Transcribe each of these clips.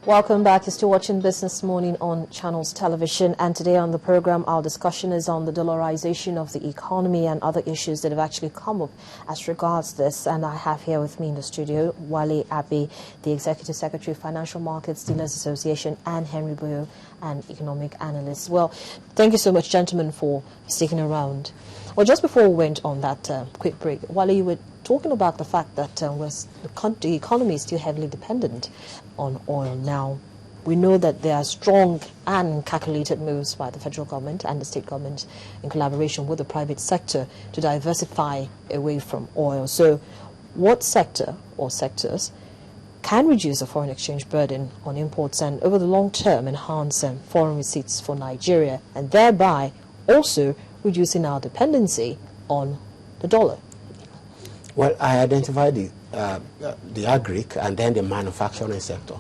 Welcome back. You're still watching Business Morning on Channels Television, and today on the program our discussion is on the dollarization of the economy and other issues that have actually come up as regards this. And I have here with me in the studio Wale Abbey, the Executive Secretary of Financial Markets Dealers Association, and Henry Boyo, an economic analyst. Well, thank you so much, gentlemen, for sticking around. Well, just before we went on that quick break, Wale, you were talking about the fact that the economy is still heavily dependent on oil. Now, we know that there are strong and calculated moves by the federal government and the state government in collaboration with the private sector to diversify away from oil. So what sector or sectors can reduce the foreign exchange burden on imports and over the long term enhance foreign receipts for Nigeria, and thereby also reducing our dependency on the dollar? Well, I identified the agric and then the manufacturing sector.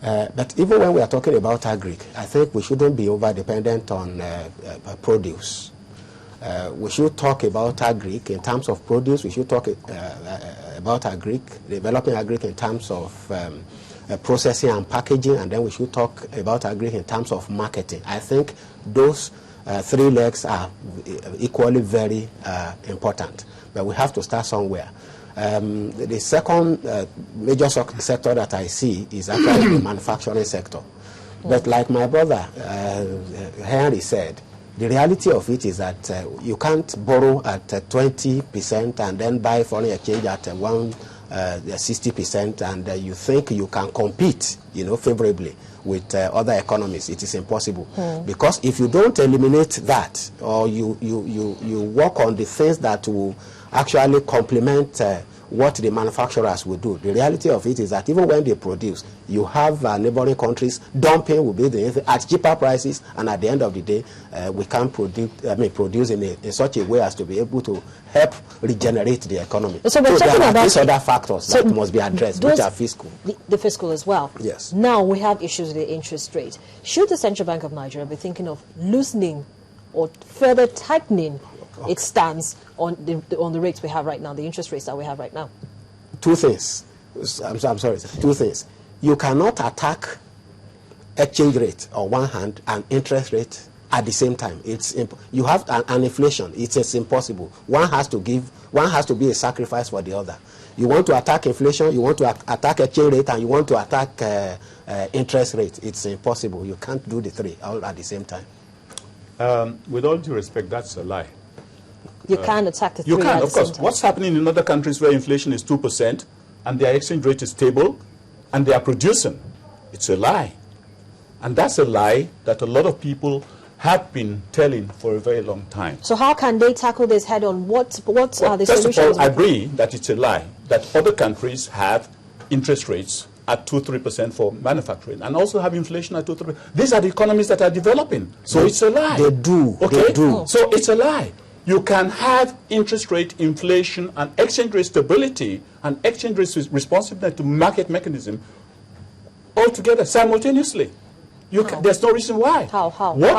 But even when we are talking about agric, I think we shouldn't be over-dependent on produce. We should talk about agric in terms of produce. We should talk about agric, developing agric in terms of processing and packaging, and then we should talk about agric in terms of marketing. I think those three legs are equally very important, but we have to start somewhere. The second major sector that I see is actually the manufacturing sector. But like my brother Henry said, the reality of it is that you can't borrow at 20% and then buy foreign exchange at 60%, and you think you can compete, favorably with other economies. It is impossible. Because if you don't eliminate that, or you work on the things that will actually complement what the manufacturers will do, the reality of it is that even when they produce, you have neighboring countries dumping will be at cheaper prices, and at the end of the day, we can't produce in such a way as to be able to help regenerate the economy. So there are these other factors that must be addressed, which are fiscal. The fiscal as well. Yes. Now we have issues with the interest rate. Should the Central Bank of Nigeria be thinking of loosening or further tightening its stance on the rates we have right now, the interest rates that we have right now? Two things. I'm sorry. Two things. You cannot attack exchange rate on one hand and interest rate at the same time. You have an inflation. It's impossible. One has to be a sacrifice for the other. You want to attack inflation, you want to attack exchange rate, and you want to attack interest rate. It's impossible. You can't do the three all at the same time. With all due respect, that's a lie. You can attack the three. You can, of course. What's happening in other countries where inflation is 2% and their exchange rate is stable and they are producing? It's a lie. And that's a lie that a lot of people have been telling for a very long time. So how can they tackle this head on? What are the solutions? First of all, I agree that it's a lie, that other countries have interest rates at 2-3% for manufacturing and also have inflation at 2-3%. These are the economies that are developing. So it's a lie. They do. Okay? They do. So it's a lie. You can have interest rate inflation and exchange rate stability and exchange rate responsiveness to market mechanism all together simultaneously. There's no reason why. How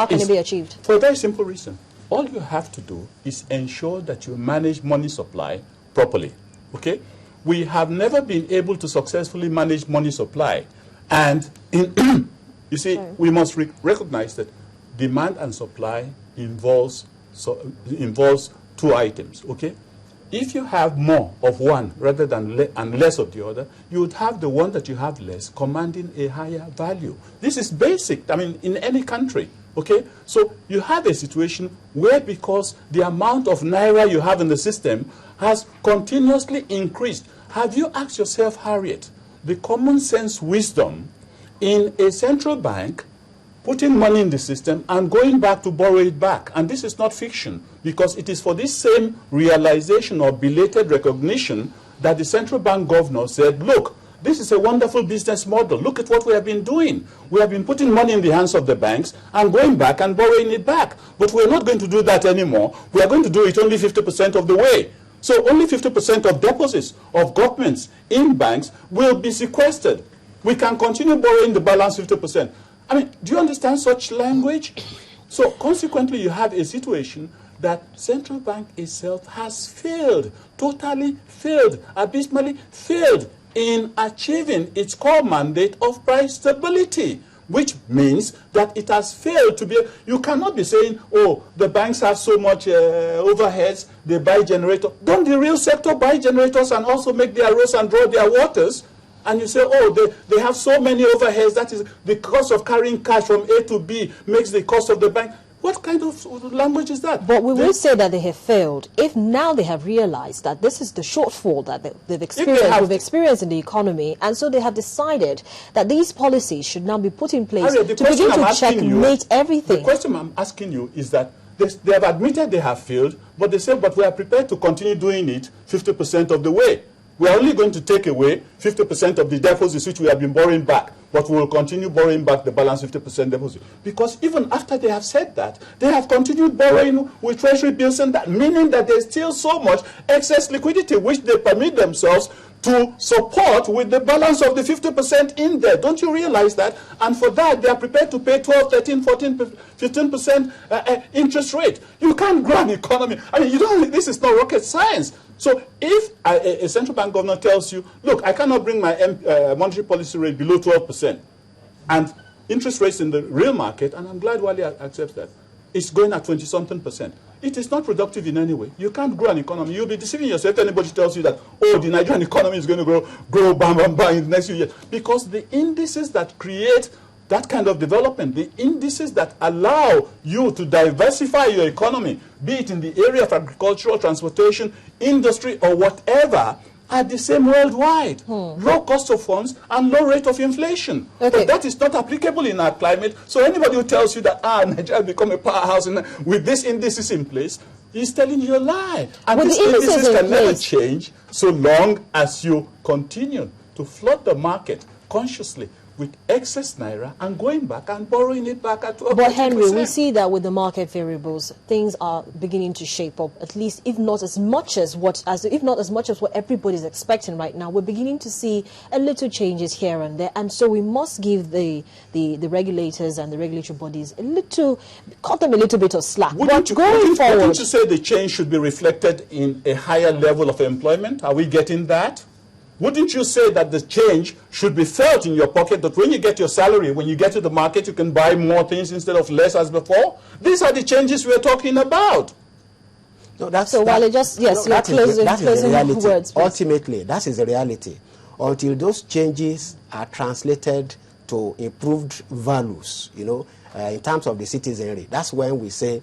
can it be achieved? For a very simple reason. All you have to do is ensure that you manage money supply properly. Okay? We have never been able to successfully manage money supply. And you see, we must recognize that demand and supply involves two items, okay? If you have more of one rather than less of the other, you would have the one that you have less commanding a higher value. This is basic, in any country, okay? So you have a situation where, because the amount of naira you have in the system has continuously increased. Have you asked yourself, Harriet, the common sense wisdom in a central bank putting money in the system and going back to borrow it back? And this is not fiction, because it is for this same realization or belated recognition that the central bank governor said, look, this is a wonderful business model. Look at what we have been doing. We have been putting money in the hands of the banks and going back and borrowing it back. But we're not going to do that anymore. We are going to do it only 50% of the way. So only 50% of deposits of governments in banks will be sequestered. We can continue borrowing the balance 50%. Do you understand such language? So consequently, you have a situation that central bank itself has failed, totally failed, abysmally failed in achieving its core mandate of price stability, which means that it has failed to be. You cannot be saying, oh, the banks have so much overheads, they buy generators. Don't the real sector buy generators and also make their roads and draw their waters? And you say, oh, they have so many overheads, that is the cost of carrying cash from A to B makes the cost of the bank. What kind of language is that? But we will say that they have failed if now they have realized that this is the shortfall that we've experienced in the economy, and so they have decided that these policies should now be put in place to begin to checkmate everything. The question I'm asking you is that they have admitted they have failed, but they say, but we are prepared to continue doing it 50% of the way. We are only going to take away 50% of the deposits which we have been borrowing back, but we will continue borrowing back the balance 50% deposit. Because even after they have said that, they have continued borrowing with treasury bills, and that, meaning that there's still so much excess liquidity which they permit themselves to support with the balance of the 50% in there. Don't you realize that? And for that, they are prepared to pay 12, 13, 14, 15% interest rate. You can't grow an economy. I mean, you don't. This is not rocket science. So if a central bank governor tells you, look, I cannot bring my monetary policy rate below 12%, and interest rates in the real market, and I'm glad Wale accepts that, it's going at 20-something%. It is not productive in any way. You can't grow an economy. You'll be deceiving yourself if anybody tells you that, oh, the Nigerian economy is going to grow bam, bam, bam in the next few years. Because the indices that create that kind of development, the indices that allow you to diversify your economy, be it in the area of agricultural, transportation, industry, or whatever, are the same worldwide. Low cost of funds and low rate of inflation. Okay. But that is not applicable in our climate. So anybody who tells you that, Nigeria will become a powerhouse with these indices in place, is telling you a lie. And these indices can never change so long as you continue to flood the market consciously with excess naira and going back and borrowing it back at 12%. But Henry, we see that with the market variables, things are beginning to shape up. At least, if not as much as what everybody is expecting right now, we're beginning to see a little changes here and there, and so we must give the regulators and the regulatory bodies cut them a little bit of slack. Wouldn't you say the change should be reflected in a higher level of employment? Are we getting that? Wouldn't you say that the change should be felt in your pocket, that when you get your salary, when you get to the market, you can buy more things instead of less as before? These are the changes we're talking about. No, that's so while it just, yes, that is the reality. Words, ultimately, that is the reality. Until those changes are translated to improved values, in terms of the citizenry, that's when we say,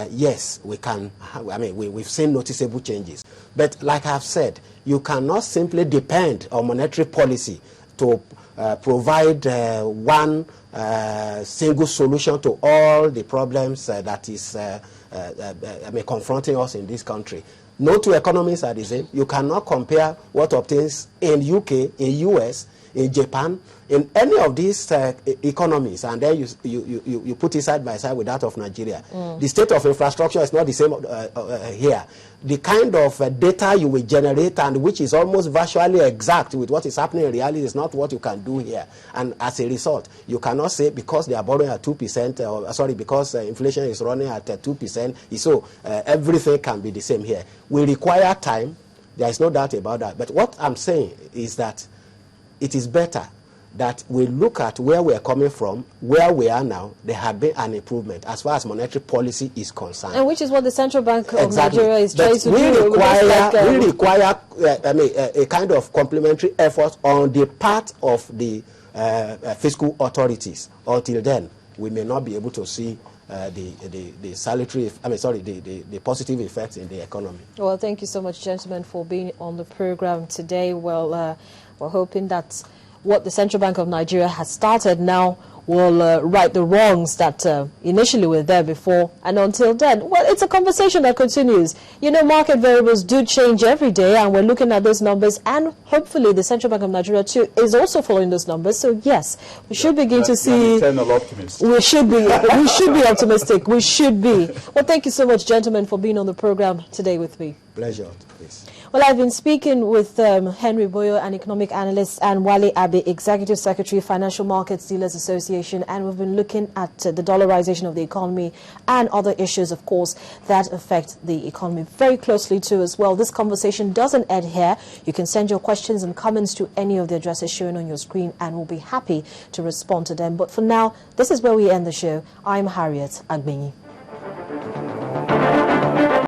yes, we can. I mean, we've seen noticeable changes. But like I've said, you cannot simply depend on monetary policy to provide one single solution to all the problems that is confronting us in this country. No two economies are the same. You cannot compare what obtains in UK, in US, in Japan, in any of these economies, and then you put it side by side with that of Nigeria. The state of infrastructure is not the same here. The kind of data you will generate, and which is almost virtually exact with what is happening in reality, is not what you can do here. And as a result, you cannot say because they are borrowing at 2%, because inflation is running at 2%, so everything can be the same here. We require time. There is no doubt about that. But what I'm saying is that it is better that we look at where we are coming from, where we are now. There had been an improvement as far as monetary policy is concerned. And which is what the Central Bank of Nigeria is trying to do. We require a kind of complementary effort on the part of the fiscal authorities. Until then, we may not be able to see the positive effects in the economy. Well, thank you so much, gentlemen, for being on the program today. Well, we're hoping that what the Central Bank of Nigeria has started now will right the wrongs that initially were there before. And until then, well, it's a conversation that continues. Market variables do change every day, and we're looking at those numbers, and hopefully the Central Bank of Nigeria too is also following those numbers. So yes, we should begin to see. We should be optimistic. We should be. Well, thank you so much, gentlemen, for being on the program today with me. Pleasure, please. Well, I've been speaking with Henry Boyo, an economic analyst, and Wale Abe, Executive Secretary, Financial Markets Dealers Association, and we've been looking at the dollarization of the economy and other issues, of course, that affect the economy very closely too as well. This conversation doesn't end here. You can send your questions and comments to any of the addresses shown on your screen, and we'll be happy to respond to them. But for now, this is where we end the show. I'm Harriet Agbenyi.